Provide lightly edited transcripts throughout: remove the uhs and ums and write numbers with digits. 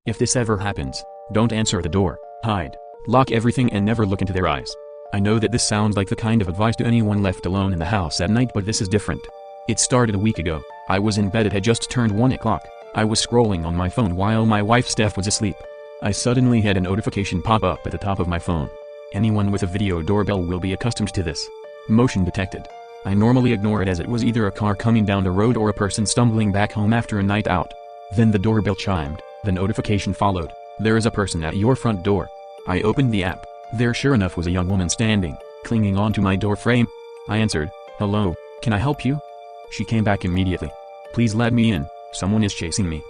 If this ever happens, don't answer the door, hide, lock everything and never look into their eyes. I know that this sounds like the kind of advice to anyone left alone in the house at night, but this is different. It started a week ago. I was in bed, it had just turned 1 o'clock. I was scrolling on my phone while my wife Steph was asleep. I suddenly had a notification pop up at the top of my phone. Anyone with a video doorbell will be accustomed to this. Motion detected. I normally ignore it as it was either a car coming down the road or a person stumbling back home after a night out. Then the doorbell chimed, the notification followed. There is a person at your front door. I opened the app. There sure enough was a young woman standing, clinging onto my door frame. I answered, "Hello, can I help you?" She came back immediately. "Please let me in, someone is chasing me."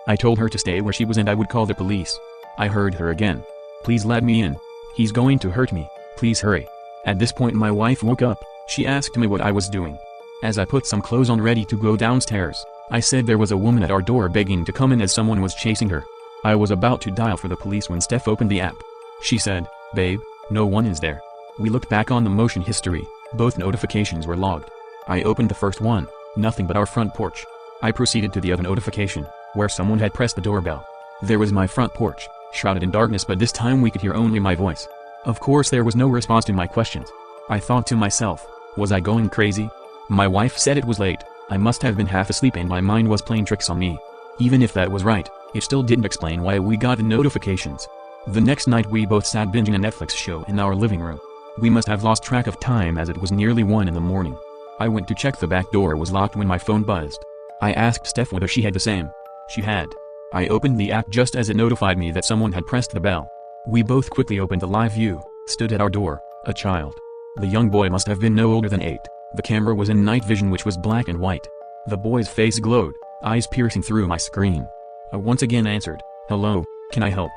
I told her to stay where she was and I would call the police. I heard her again. "Please let me in. He's going to hurt me, please hurry." At this point my wife woke up. She asked me what I was doing. As I put some clothes on ready to go downstairs, I said there was a woman at our door begging to come in as someone was chasing her. I was about to dial for the police when Steph opened the app. She said, "Babe, no one is there." We looked back on the motion history. Both notifications were logged. I opened the first one, nothing but our front porch. I proceeded to the other notification, where someone had pressed the doorbell. There was my front porch, shrouded in darkness, but this time we could hear only my voice. Of course there was no response to my questions. I thought to myself, was I going crazy? My wife said it was late, I must have been half asleep and my mind was playing tricks on me. Even if that was right, it still didn't explain why we got the notifications. The next night we both sat binging a Netflix show in our living room. We must have lost track of time as it was nearly 1 in the morning. I went to check the back door was locked when my phone buzzed. I asked Steph whether she had the same. She had. I opened the app just as it notified me that someone had pressed the bell. We both quickly opened the live view. Stood at our door, a child. The young boy must have been no older than 8. The camera was in night vision, which was black and white. The boy's face glowed, eyes piercing through my screen. I once again answered, "Hello, can I help?"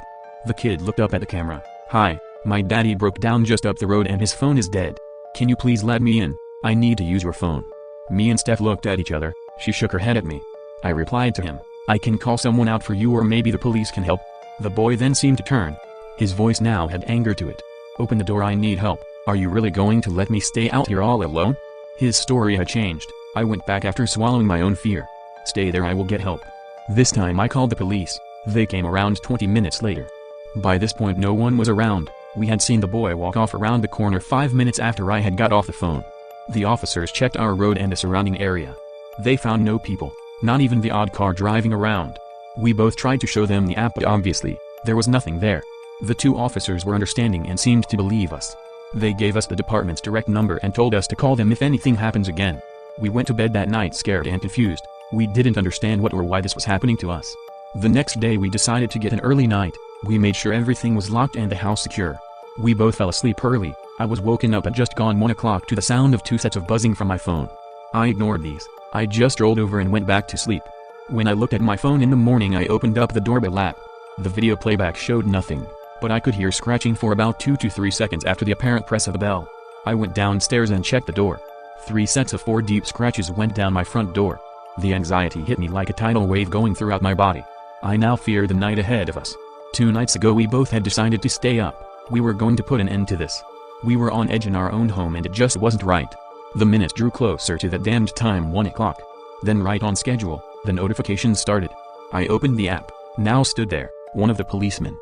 The kid looked up at the camera. "Hi, my daddy broke down just up the road and his phone is dead. Can you please let me in? I need to use your phone." Me and Steph looked at each other. She shook her head at me. I replied to him, "I can call someone out for you or maybe the police can help." The boy then seemed to turn. His voice now had anger to it. "Open the door, I need help. Are you really going to let me stay out here all alone?" His story had changed. I went back after swallowing my own fear. "Stay there, I will get help." This time I called the police. They came around 20 minutes later. By this point no one was around. We had seen the boy walk off around the corner 5 minutes after I had got off the phone. The officers checked our road and the surrounding area. They found no people, not even the odd car driving around. We both tried to show them the app, but obviously, there was nothing there. The 2 officers were understanding and seemed to believe us. They gave us the department's direct number and told us to call them if anything happens again. We went to bed that night scared and confused. We didn't understand what or why this was happening to us. The next day we decided to get an early night. We made sure everything was locked and the house secure. We both fell asleep early. I was woken up at just gone 1 o'clock to the sound of 2 sets of buzzing from my phone. I ignored these. I just rolled over and went back to sleep. When I looked at my phone in the morning, I opened up the doorbell app. The video playback showed nothing, but I could hear scratching for about 2 to 3 seconds after the apparent press of the bell. I went downstairs and checked the door. 3 sets of 4 deep scratches went down my front door. The anxiety hit me like a tidal wave going throughout my body. I now fear the night ahead of us. 2 nights ago we both had decided to stay up. We were going to put an end to this. We were on edge in our own home and it just wasn't right. The minutes drew closer to that damned time, 1 o'clock. Then right on schedule, the notifications started. I opened the app. Now stood there, one of the policemen.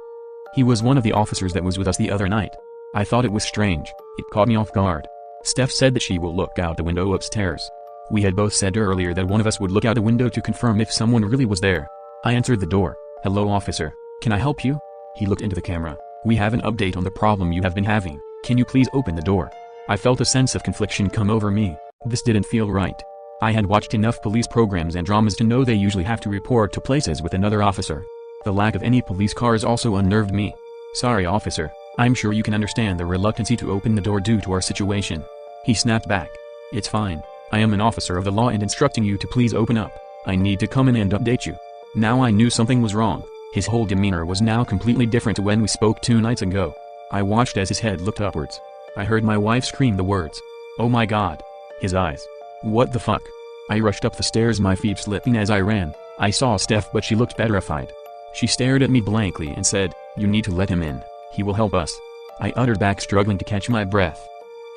He was one of the officers that was with us the other night. I thought it was strange. It caught me off guard. Steph said that she will look out the window upstairs. We had both said earlier that one of us would look out the window to confirm if someone really was there. I answered the door. "Hello, officer. Can I help you?" He looked into the camera. "We have an update on the problem you have been having. Can you please open the door?" I felt a sense of confliction come over me. This didn't feel right. I had watched enough police programs and dramas to know they usually have to report to places with another officer. The lack of any police cars also unnerved me. "Sorry, officer. I'm sure you can understand the reluctancy to open the door due to our situation." He snapped back. "It's fine. I am an officer of the law and instructing you to please open up. I need to come in and update you." Now I knew something was wrong. His whole demeanor was now completely different to when we spoke 2 nights ago. I watched as his head looked upwards. I heard my wife scream the words, "Oh my God." His eyes. What the fuck? I rushed up the stairs, my feet slipping as I ran. I saw Steph, but she looked petrified. She stared at me blankly and said, "You need to let him in. He will help us." I uttered back, struggling to catch my breath.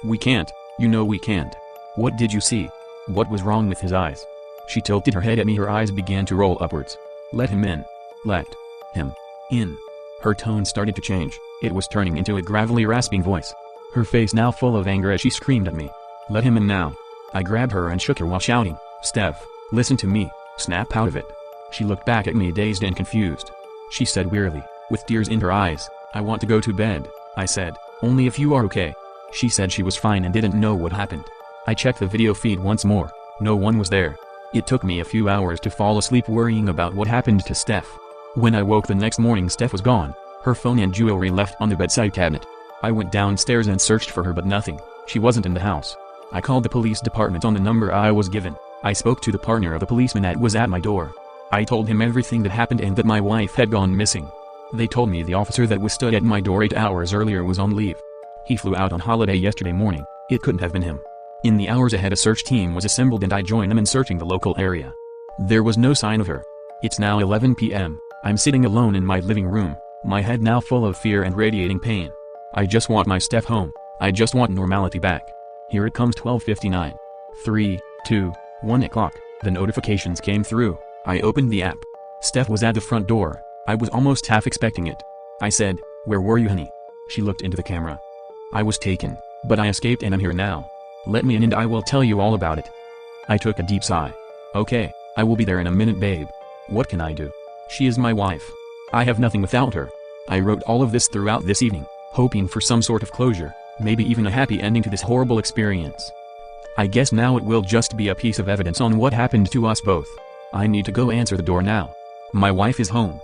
"We can't. You know we can't." "What did you see? What was wrong with his eyes?" She tilted her head at me, her eyes began to roll upwards. "Let him in. Let him." In. Her tone started to change, it was turning into a gravelly rasping voice. Her face now full of anger as she screamed at me. Let him in now. I grabbed her and shook her while shouting, Steph, listen to me, snap out of it. She looked back at me dazed and confused. She said wearily, with tears in her eyes, I want to go to bed. I said, only if you are okay. She said she was fine and didn't know what happened. I checked the video feed once more, no one was there. It took me a few hours to fall asleep worrying about what happened to Steph. When I woke the next morning, Steph was gone, her phone and jewelry left on the bedside cabinet. I went downstairs and searched for her but nothing, she wasn't in the house. I called the police department on the number I was given. I spoke to the partner of the policeman that was at my door. I told him everything that happened and that my wife had gone missing. They told me the officer that was stood at my door 8 hours earlier was on leave. He flew out on holiday yesterday morning, it couldn't have been him. In the hours ahead a search team was assembled and I joined them in searching the local area. There was no sign of her. It's now 11 p.m, I'm sitting alone in my living room, my head now full of fear and radiating pain. I just want my Steph home, I just want normality back. Here it comes 12:59. 3, 2, 1 o'clock, the notifications came through. I opened the app. Steph was at the front door. I was almost half expecting it. I said, where were you, honey? She looked into the camera. I was taken, but I escaped and I'm here now. Let me in and I will tell you all about it. I took a deep sigh. Okay, I will be there in a minute, babe. What can I do? She is my wife. I have nothing without her. I wrote all of this throughout this evening, hoping for some sort of closure, maybe even a happy ending to this horrible experience. I guess now it will just be a piece of evidence on what happened to us both. I need to go answer the door now. My wife is home.